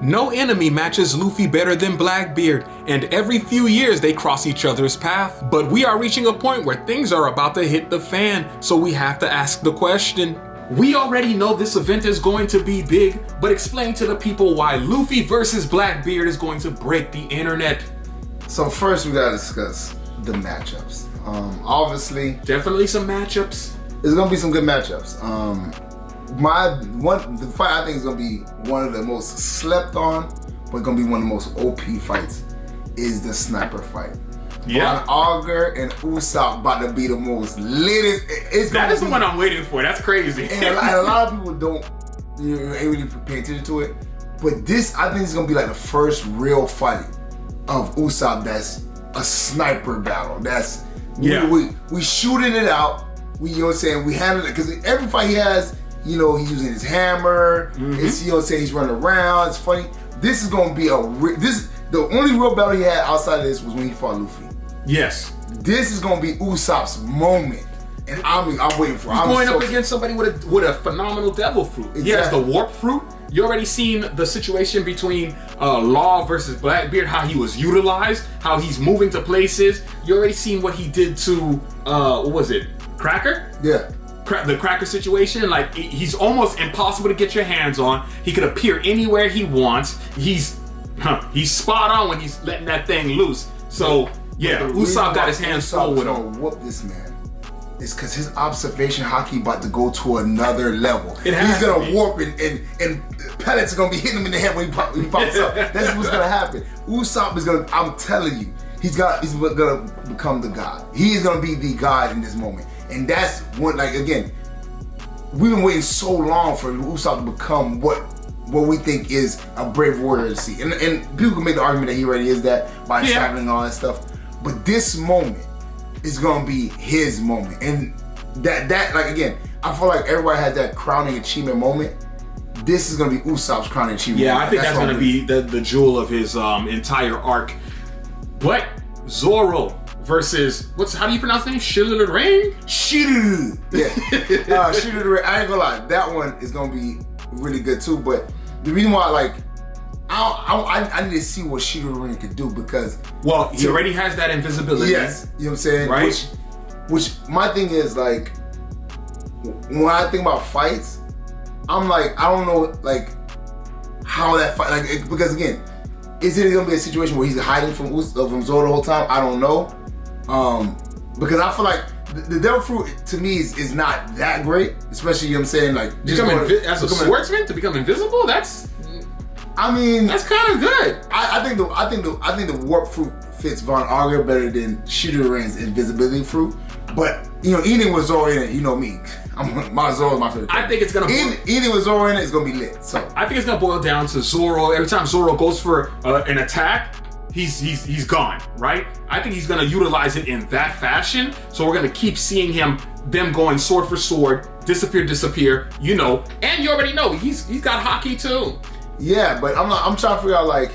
No enemy matches Luffy better than Blackbeard, and every few years they cross each other's path. But we are reaching a point where things are about to hit the fan, so we have to ask the question. We already know this event is going to be big, but explain to the people why Luffy versus Blackbeard is going to break the internet. So first we gotta discuss the matchups. Obviously, Definitely some matchups. there's gonna be some good matchups. The fight I think is gonna be one of the most slept on, but gonna be one of the most OP fights is the sniper fight. Yeah. Von Auger and Usopp about to be the most lit. That is the one I'm waiting for. That's crazy. And a lot of people don't really pay attention to it. But this, I think, is gonna be like the first real fight of Usopp that's a sniper battle. That's we shooting it out. We, you know what I'm saying, we handle it because every fight he has, you know, he's using his hammer. It's, you know what I'm saying, he's running around. It's funny. This is gonna be the only real battle he had outside of this was when he fought Luffy. Yes. This is gonna be Usopp's moment, and I'm waiting for it. He's going up against somebody with a phenomenal devil fruit. Exactly. He has the warp fruit. You already seen the situation between Law versus Blackbeard, how he was utilized, how he's moving to places. You already seen what he did to what was it, Cracker? Yeah. The Cracker situation. Like, he's almost impossible to get your hands on. He could appear anywhere he wants. He's spot on when he's letting that thing loose. So yeah, Usopp got his hands full with him. Whoop this man. It's because his observation hockey about to go to another level. He's gonna warp and pellets are gonna be hitting him in the head when he pops up. That's what's gonna happen. Usopp is gonna, I'm telling you, he's gonna become the god. He is gonna be the god in this moment. And that's one, like, again, we've been waiting so long for Usopp to become what we think is a brave warrior to see. And people can make the argument that he already is that by traveling and all that stuff. But this moment is gonna be his moment. And that like, again, I feel like everybody has that crowning achievement moment. This is gonna be Usopp's crowning achievement moment. I think that's gonna be the jewel of his entire arc. But Zoro versus, how do you pronounce the name? Shiryu. Shiryu. Yeah. Shiryu. I ain't gonna lie, that one is gonna be really good too. But the reason why, like, I need to see what Shiryu can do because he already has that invisibility. Yes, you know what I'm saying? Right. Which my thing is, like, when I think about fights, I'm like, I don't know, like, how that fight, like, because again, is it gonna be a situation where he's hiding from Zoro the whole time? I don't know. Because I feel like the devil fruit to me is not that great, especially, you know what I'm saying, like, as a swordsman to become invisible. That's kind of good. I think the warp fruit fits Von Auger better than Shiryu invisibility fruit. But, you know, eating with Zoro in it, you know me. Zoro's my favorite. I think it's gonna eating with Zoro in it is gonna be lit. So I think it's gonna boil down to Zoro. Every time Zoro goes for an attack, he's gone, right? I think he's gonna utilize it in that fashion. So we're gonna keep seeing them going sword for sword, disappear, you know. And you already know he's got hockey too. Yeah, but I'm trying to figure out, like,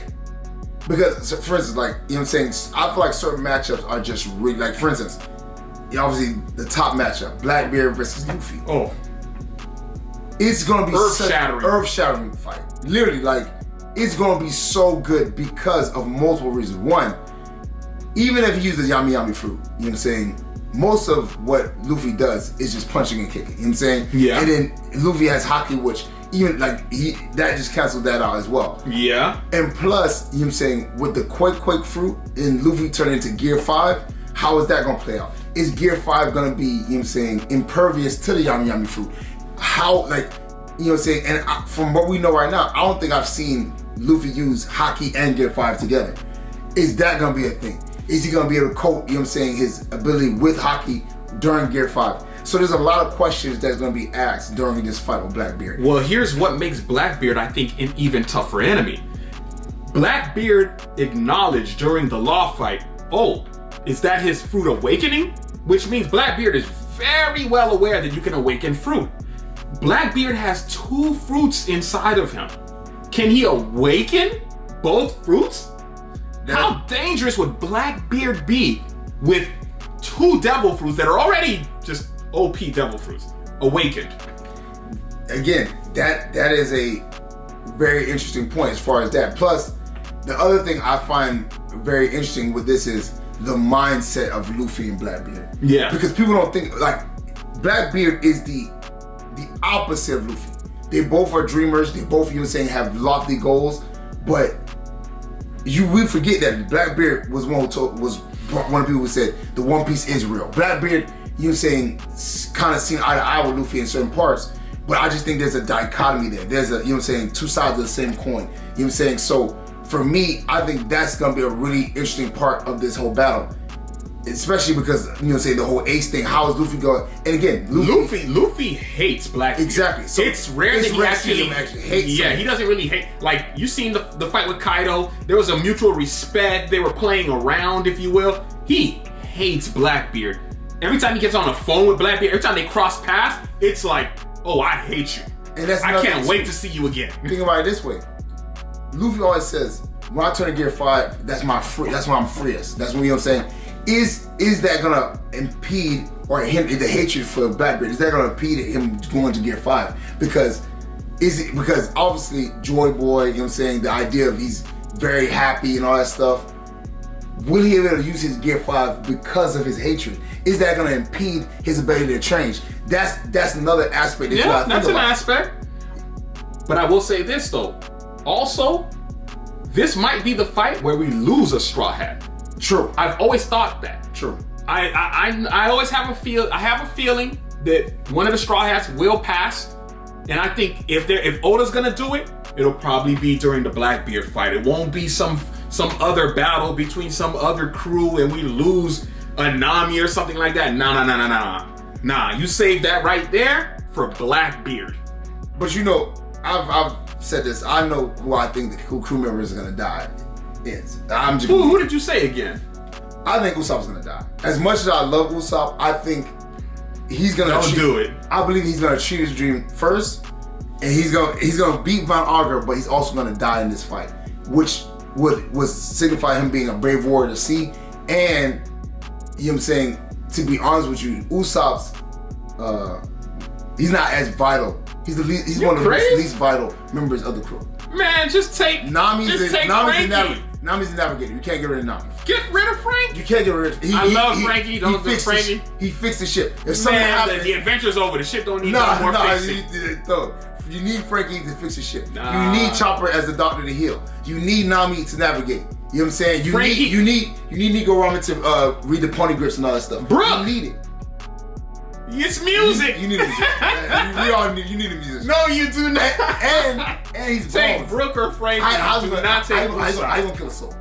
because, for instance, like, you know what I'm saying, I feel like certain matchups are just really, like, for instance, obviously the top matchup, Blackbeard versus Luffy. Oh, it's gonna be earth-shattering fight. Literally, like, it's gonna be so good because of multiple reasons. One, even if he uses Yami Yami fruit, you know what I'm saying, most of what Luffy does is just punching and kicking. You know what I'm saying? Yeah. And then Luffy has Haki, which even like that just canceled that out as well. Yeah. And plus, you know what I'm saying, with the Quake fruit and Luffy turning into Gear 5, how is that gonna play out? Is Gear 5 gonna be, you know what I'm saying, impervious to the Yami Yami fruit? How, like, you know what I'm saying? And from what we know right now, I don't think I've seen Luffy use Haki and Gear 5 together. Is that gonna be a thing? Is he gonna be able to cope, you know what I'm saying, his ability with Haki during Gear 5? So there's a lot of questions that's gonna be asked during this fight with Blackbeard. Well, here's what makes Blackbeard, I think, an even tougher enemy. Blackbeard acknowledged during the Law fight, is that his fruit awakening? Which means Blackbeard is very well aware that you can awaken fruit. Blackbeard has 2 fruits inside of him. Can he awaken both fruits? How dangerous would Blackbeard be with 2 devil fruits that are already just OP devil fruits awakened? Again, that is a very interesting point as far as that. Plus, the other thing I find very interesting with this is the mindset of Luffy and Blackbeard. Yeah. Because people don't think, like, Blackbeard is the opposite of Luffy. They both are dreamers. They both, have lofty goals. But we forget that Blackbeard was one of the people who said the One Piece is real. Blackbeard, kind of seen eye to eye with Luffy in certain parts. But I just think there's a dichotomy there. There's two sides of the same coin. So for me, I think that's gonna be a really interesting part of this whole battle. Especially because, the whole ace thing, how is Luffy going? And again, Luffy hates Blackbeard. Exactly. So it's rare that he actually hates him. He doesn't really hate. Like, you seen the fight with Kaido. There was a mutual respect. They were playing around, if you will. He hates Blackbeard. Every time he gets on the phone with Blackbeard, every time they cross paths, it's like, oh, I hate you. And I can't wait to see you again. Think about it this way. Luffy always says, when I turn to Gear 5, that's when I'm freest. That's when, Is that gonna impede or the hatred for Blackbeard? Is that gonna impede him going to Gear 5? Because obviously Joy Boy, the idea of he's very happy and all that stuff. Will he be able to use his Gear 5 because of his hatred? Is that gonna impede his ability to change? That's another aspect. Yeah, that's an aspect. But I will say this though. Also, this might be the fight where we lose a Straw Hat. True. I've always thought that. True. I always have a feeling that one of the Straw Hats will pass, and I think if Oda's gonna do it, it'll probably be during the Blackbeard fight. It won't be some other battle between some other crew and we lose a Nami or something like that. Nah. You save that right there for Blackbeard. But I've said this. I know who I think the crew members are gonna die. Who did you say again? I think Usopp's gonna die. As much as I love Usopp, I think he's gonna do it. I believe he's gonna cheat his dream first, and he's gonna beat Von Augur, but he's also gonna die in this fight, which would signify him being a brave warrior to see. And to be honest with you, Usopp's he's not as vital. He's one of the least vital members of the crew. Man, just take Frankie. Nami's the navigator. You can't get rid of Nami. Get rid of Frankie. You can't get rid of him. I love Frankie. Don't do Frankie. He fixed the ship. If something happens, the adventure's over. The ship don't need no more fixing. You need Frankie to fix the ship. You need Chopper as the doctor to heal. You need Nami to navigate. You know what I'm saying? You need Nico Ramen to read the pony grips and all that stuff. Bro, you need it. It's music. You need a musician. You need a musician. No, you do not. And he's take Brooke or Frankie. How you gonna kill a soul?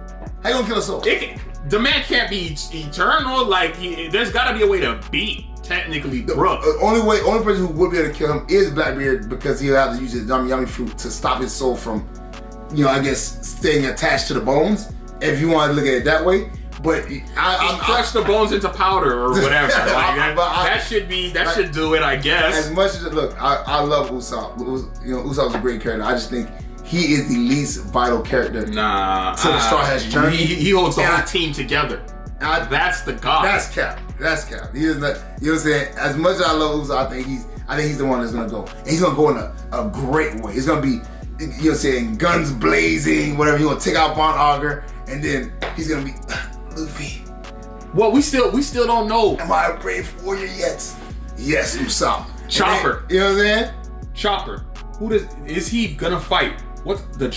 How you gonna kill a soul? The man can't be eternal. Like there's got to be a way to beat technically Brooke. The only person who would be able to kill him is Blackbeard, because he'll have to use his yummy fruit to stop his soul from, I guess, staying attached to the bones. If you want to look at it that way. But I crush the bones into powder or whatever. That should do it, I guess. As much as I love Usopp. Usopp's a great character. I just think he is the least vital character to the Straw Hat's journey. He holds the whole team together. That's the god. That's Cap. He is not. You know what I'm saying? As much as I love Usopp, I think he's the one that's gonna go. And he's gonna go in a great way. It's gonna be, guns blazing, whatever. He's gonna take out Von Augur, and then he's gonna be Luffy. Well, we still don't know. Am I a brave warrior yet? Yes, Usopp. Chopper. You know what I'm saying? Chopper. Is he gonna fight? What's that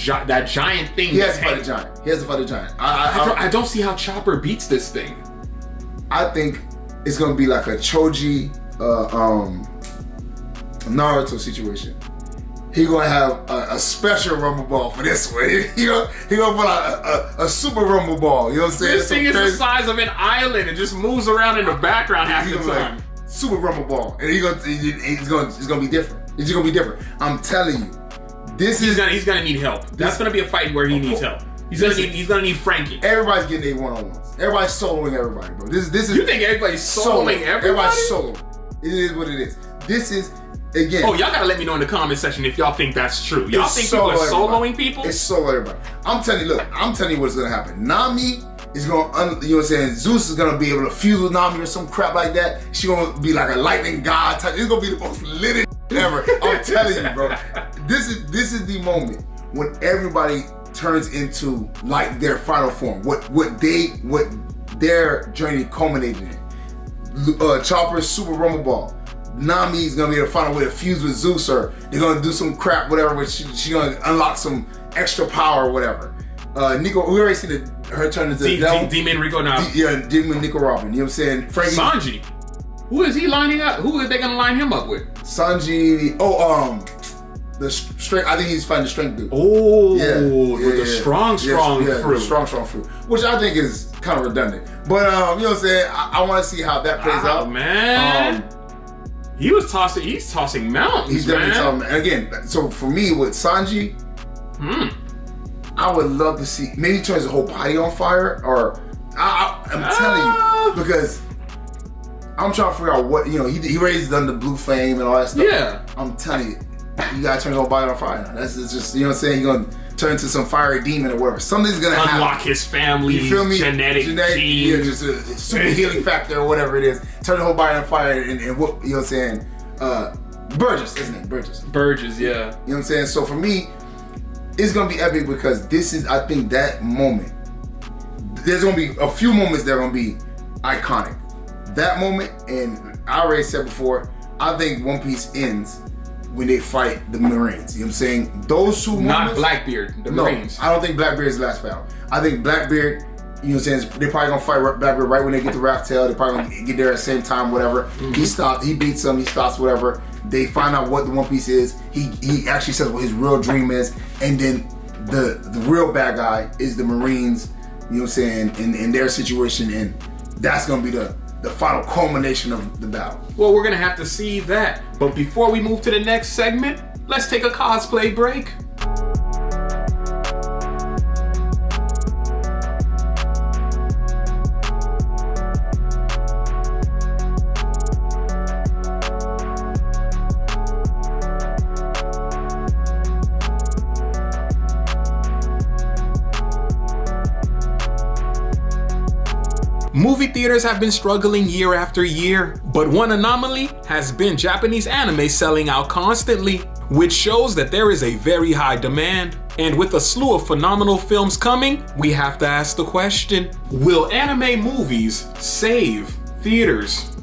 giant thing? He has to fight a giant. He has to fight a giant. I don't see how Chopper beats this thing. I think it's gonna be like a Choji, Naruto situation. He gonna have a special rumble ball for this one. He gonna put a super rumble ball. You know what I'm saying? This thing is the size of an island. It just moves around in the background half the time. Like, super rumble ball, and it's gonna be different. It's gonna be different. I'm telling you, he's gonna need help. That's gonna be a fight where he needs help. He's gonna need Frankie. Everybody's getting their one-on-ones. Everybody's soloing everybody, bro. This is. You think everybody's soloing everybody? Everybody's soloing. It is what it is. This is. Again, y'all gotta let me know in the comment section if y'all think that's true. Y'all think people are soloing people? It's solo everybody. I'm telling you what's gonna happen. Nami is gonna, you know what I'm saying? Zeus is gonna be able to fuse with Nami or some crap like that. She's gonna be like a lightning god type. It's gonna be the most lit ever. I'm telling you, bro. This is the moment when everybody turns into like their final form, what their journey culminated in. Chopper's Super Rumble Ball. Nami's gonna be the final way to fuse with Zeus, or they're gonna do some crap, whatever, but she's gonna unlock some extra power or whatever. Nico, we already seen her turn into Demon Rico now. Demon Nico Robin. You know what I'm saying? Frankie. Sanji. Who is he lining up? Who are they gonna line him up with? Sanji. The strength. I think he's fighting the strength dude. Oh, with the strong fruit. Strong fruit. Which I think is kind of redundant. But you know what I'm saying? I want to see how that plays out. Man. He's tossing mountains. He's definitely tossing. Again, so for me with Sanji, I would love to see maybe he turns the whole body on fire, or I'm telling you, because I'm trying to figure out what, you know, he raised under blue flame and all that stuff. Yeah. I'm telling you, you gotta turn his whole body on fire now. That's just, you know what I'm saying? You're gonna turn into some fiery demon or whatever. Something's gonna happen. Unlock his family's genetic gene. Yeah, just a super healing factor or whatever it is. Turn the whole body on fire and what, you know what I'm saying? Burgess, isn't it? Burgess, yeah. You know what I'm saying? So for me, it's gonna be epic because this is, I think, that moment. There's gonna be a few moments that are gonna be iconic. That moment, and I already said before, I think One Piece ends when they fight the Marines. You know what I'm saying? Those two moments. Not Blackbeard, the Marines. I don't think Blackbeard's the last battle. I think Blackbeard, you know what I'm saying, they're probably gonna fight Blackbeard right when they get to Raftel. They're probably gonna get there at the same time, whatever. He beats them, he stops, whatever. They find out what the One Piece is. He actually says what his real dream is. And then the real bad guy is the Marines, you know what I'm saying, in their situation. And that's gonna be the final culmination of the battle. Well, we're gonna have to see that. But before we move to the next segment, let's take a cosplay break. Movie theaters have been struggling year after year, but one anomaly has been Japanese anime selling out constantly, which shows that there is a very high demand. And with a slew of phenomenal films coming, we have to ask the question, will anime movies save theaters?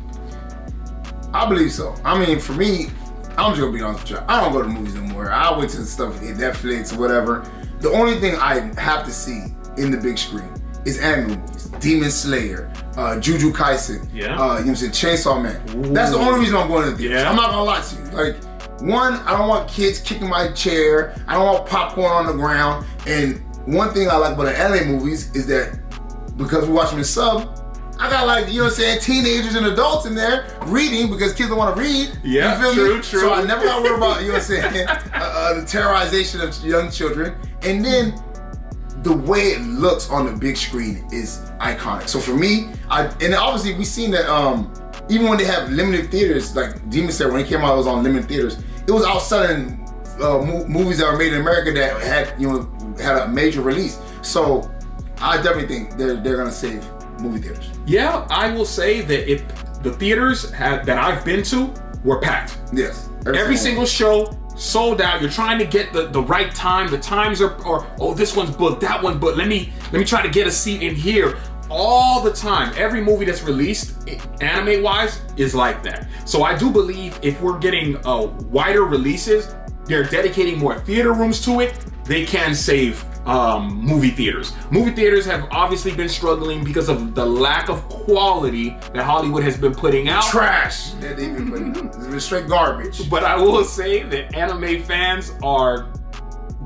I believe so. I mean, for me, I'm just gonna be honest with you. I don't go to movies anymore. I wait to the stuff in Netflix or whatever. The only thing I have to see in the big screen is anime movies. Demon Slayer, Jujutsu Kaisen, you know what I'm saying, Chainsaw Man. Ooh. That's the only reason I'm going to the theaters. I'm not gonna lie to you. Like, one, I don't want kids kicking my chair. I don't want popcorn on the ground. And one thing I like about the anime movies is that because we watch them in sub, I got, like, you know what I'm saying, teenagers and adults in there reading because kids don't want to read. Yeah, you feel true. me? So I never got to worry about, you know what I'm saying, the terrorization of young children. And then the way it looks on the big screen is iconic. So for me, and obviously we've seen that even when they have limited theaters, like Demon Slayer, when it came out, it was on limited theaters. It was outselling movies that were made in America that had a major release. So I definitely think they're gonna save movie theaters. Yeah, I will say that if the theaters that I've been to were packed. Yes. Every single show sold out. You're trying to get the right time. The times are oh, this one's booked, that one booked. Let me try to get a seat in here. All the time. Every movie that's released, anime wise, is like that. So I do believe if we're getting wider releases, they're dedicating more theater rooms to it, they can save movie theaters. Movie theaters have obviously been struggling because of the lack of quality that Hollywood has been putting out. Trash that they've been putting out. It's been straight garbage. But I will say that anime fans are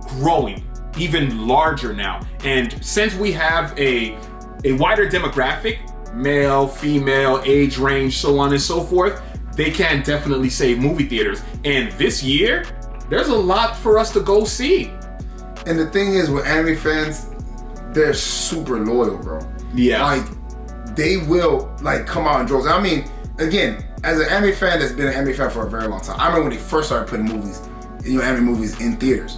growing even larger now. And since we have a wider demographic, male, female, age range, so on and so forth, they can definitely save movie theaters. And this year, there's a lot for us to go see. And the thing is, with anime fans, they're super loyal, bro. Yeah. Like, they will, like, come out in droves. I mean, again, as an anime fan that's been an anime fan for a very long time, I remember when they first started putting movies, anime movies in theaters.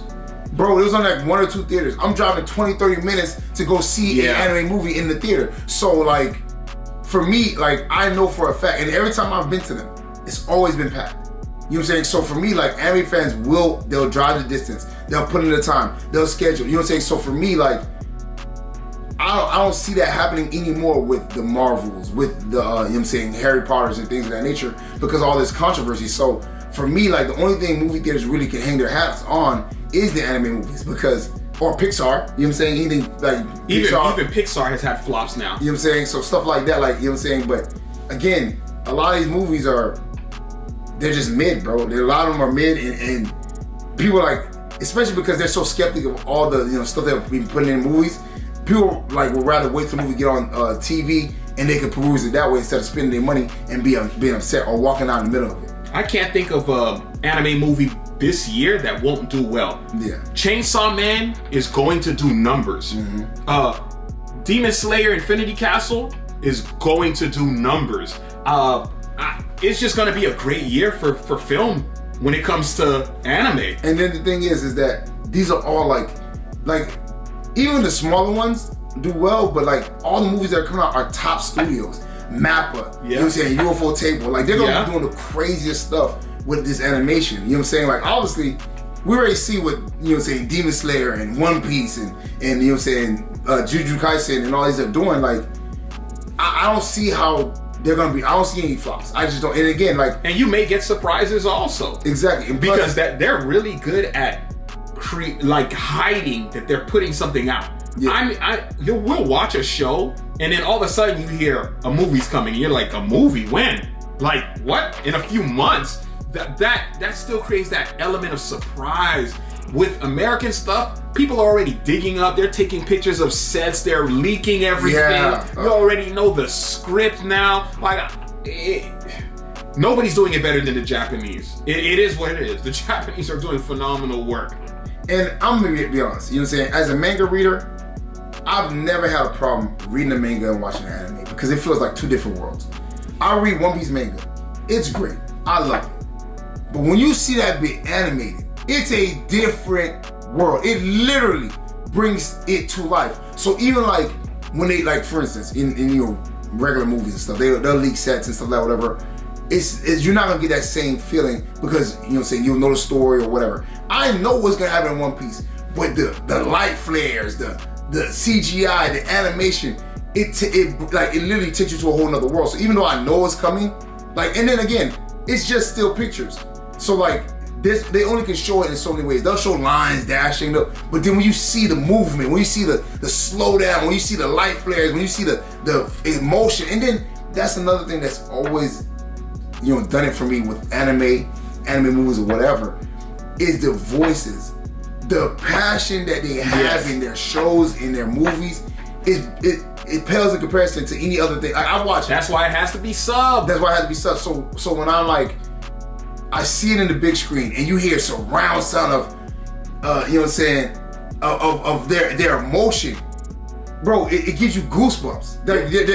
Bro, it was on like 1 or 2 theaters. I'm driving 20, 30 minutes to go see an anime movie in the theater. So, like, for me, like, I know for a fact, and every time I've been to them, it's always been packed. You know what I'm saying? So for me, like, anime fans they'll drive the distance They'll put in the time. They'll schedule. You know what I'm saying? So for me, like, I don't see that happening anymore with the Marvels, with the, you know what I'm saying, Harry Potters and things of that nature, because of all this controversy. So for me, like, the only thing movie theaters really can hang their hats on is the anime movies, because, or Pixar, you know what I'm saying, anything like even Pixar. Pixar has had flops now. You know what I'm saying? So stuff like that, like, you know what I'm saying? But again, a lot of these movies they're just mid, bro. A lot of them are mid, and people are like, especially because they're so skeptical of all the, you know, stuff that we've been putting in movies, people like would rather wait till the movie get on TV and they can peruse it that way instead of spending their money and being upset or walking out in the middle of it. I can't think of an anime movie this year that won't do well. Yeah. Chainsaw Man is going to do numbers. Demon Slayer Infinity Castle is going to do numbers. It's just going to be a great year for film when it comes to anime. And then the thing is that these are all like even the smaller ones do well, but like all the movies that are coming out are top studios. Mappa, you know what I'm saying, UFO Table, like they're gonna be doing the craziest stuff with this animation. You know what I'm saying? Like obviously, we already see what, you know what I'm saying, Demon Slayer and One Piece and you know what I'm saying, Jujutsu Kaisen and all these are doing. Like I don't see how they're gonna be. I don't see any flops. I just don't. And again, like, and you may get surprises also. Exactly, and because they're really good at hiding that they're putting something out. Yeah. We'll watch a show and then all of a sudden you hear a movie's coming and you're like, a movie? When? Like, what? In a few months? That still creates that element of surprise. With American stuff, people are already digging up, they're taking pictures of sets, they're leaking everything. You already know the script now. Like, nobody's doing it better than the Japanese. It is what it is. The Japanese are doing phenomenal work. And I'm gonna be honest, you know what I'm saying? As a manga reader, I've never had a problem reading a manga and watching an anime because it feels like two different worlds. I read One Piece manga. It's great. I love it. But when you see that bit animated, it's a different world. It literally brings it to life. So even like when they, like, for instance, in your regular movies and stuff, they'll leak sets and stuff like whatever. You're not gonna get that same feeling because, you know what I'm saying, you'll know the story or whatever. I know what's gonna happen in One Piece, but the light flares, the CGI, the animation, it literally takes you to a whole nother world. So even though I know it's coming, like, and then again, it's just still pictures. So like this, they only can show it in so many ways. They'll show lines dashing, but then when you see the movement, when you see the slowdown, when you see the light flares, when you see the emotion, and then that's another thing that's always, you know, done it for me with anime movies or whatever, is the voices. The passion that they have in their shows, in their movies, it pales in comparison to any other thing. I watch it. That's why it has to be subbed. That's why it has to be subbed. So when I'm like, I see it in the big screen and you hear surround sound of, you know what I'm saying, of their emotion, bro, it gives you goosebumps.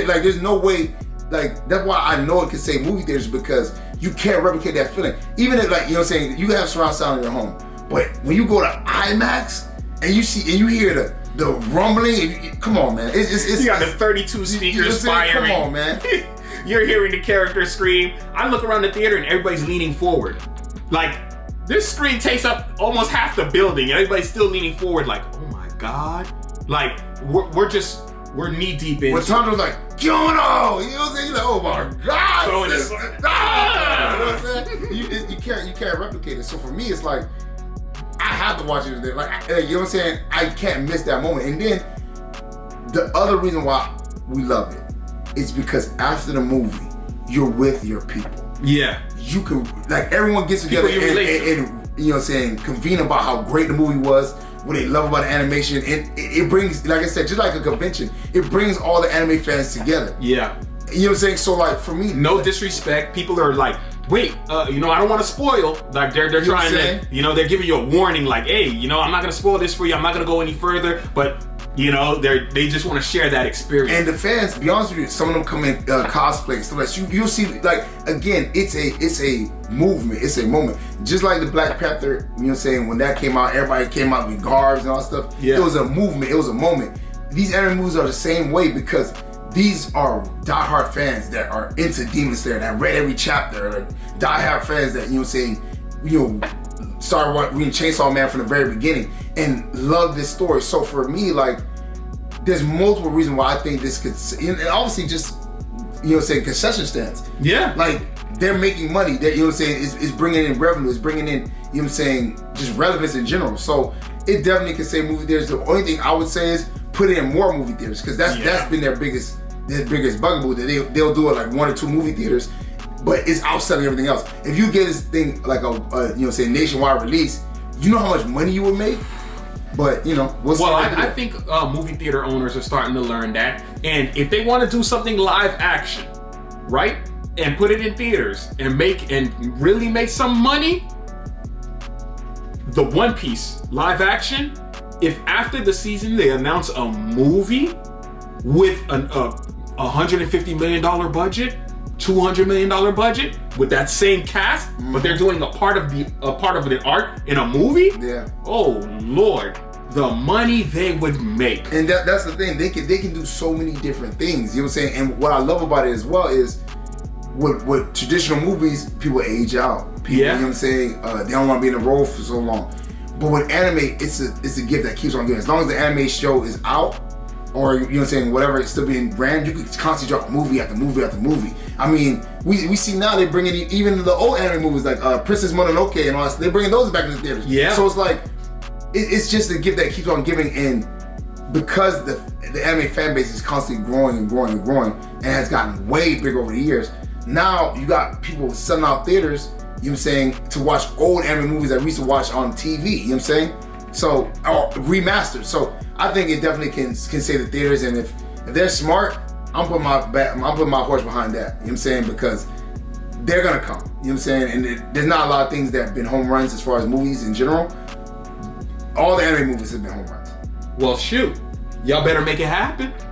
Like there's no way, like, that's why I know it can say movie theaters, because you can't replicate that feeling. Even if, like, you know what I'm saying, you have surround sound in your home, but when you go to IMAX and you see and you hear the rumbling, come on, man. It's you got the 32 speakers firing. Come on, man. You're hearing the character scream. I look around the theater and everybody's leaning forward. Like, this screen takes up almost half the building and everybody's still leaning forward like, oh my God. Like, we're knee deep in. When Tandra's like, Kyono! You know what I'm saying? You're like, oh my God! You know what I'm saying? You can't replicate it. So for me, it's like, I have to watch it. Like, you know what I'm saying? I can't miss that moment. And then the other reason why we love it is because after the movie, you're with your people. Yeah. You can, like, everyone gets together and you know what I'm saying, convene about how great the movie was, what they love about the animation. It brings, like I said, just like a convention, it brings all the anime fans together. Yeah. You know what I'm saying? So like for me, no disrespect, people are like, wait, you know, I don't want to spoil. Like they're trying to, you know, they're giving you a warning, like, hey, you know, I'm not gonna spoil this for you. I'm not gonna go any further, but you know, they just want to share that experience. And the fans, to be honest with you, some of them come in cosplay and stuff like that. You'll see, like, again, it's a movement, it's a moment. Just like the Black Panther, you know what I'm saying, when that came out, everybody came out with garbs and all that stuff. Yeah. It was a movement, it was a moment. These anime movies are the same way because these are diehard fans that are into Demon Slayer, that read every chapter, like diehard fans that, you know what I'm saying, you know, started reading Chainsaw Man from the very beginning and loved this story. So for me, like, there's multiple reasons why I think this could, and obviously just, you know what I'm saying, concession stands. Yeah. Like, they're making money. That, you know what I'm saying, is bringing in revenue, is bringing in, you know what I'm saying, just relevance in general. So it definitely can say movie theaters. The only thing I would say is put it in more movie theaters, because that's been their biggest bugaboo, that they'll do it like 1 or 2 movie theaters, but it's outselling everything else. If you get this thing like a you know what I'm saying, nationwide release, you know how much money you would make. But, you know, I think movie theater owners are starting to learn that. And if they want to do something live action, right, and put it in theaters and really make some money, the One Piece live action, if after the season they announce a movie with a $150 million budget, $200 million budget, with that same cast, but they're doing a part of the art in a movie. Yeah. Oh Lord, the money they would make. And that's the thing. They can do so many different things. You know what I'm saying? And what I love about it as well is, with traditional movies, people age out. People, you know what I'm saying? They don't want to be in a role for so long. But with anime, it's a gift that keeps on giving. As long as the anime show is out, or you know what I'm saying, whatever, it's still being brand, you can constantly drop movie after movie after movie. I mean, we see now they're bringing even the old anime movies like Princess Mononoke and all that. They're bringing those back into the theaters. Yeah. So it's like, it's just a gift that keeps on giving, and because the anime fan base is constantly growing and growing and growing, and has gotten way bigger over the years. Now you got people selling out theaters, you know what I'm saying, to watch old anime movies that we used to watch on TV, you know what I'm saying? So, or remastered. So I think it definitely can save the theaters, and if they're smart, I'm putting my horse behind that, you know what I'm saying, because they're gonna come, you know what I'm saying? And there's not a lot of things that have been home runs as far as movies in general. All the anime movies have been home runs. Well, shoot, y'all better make it happen.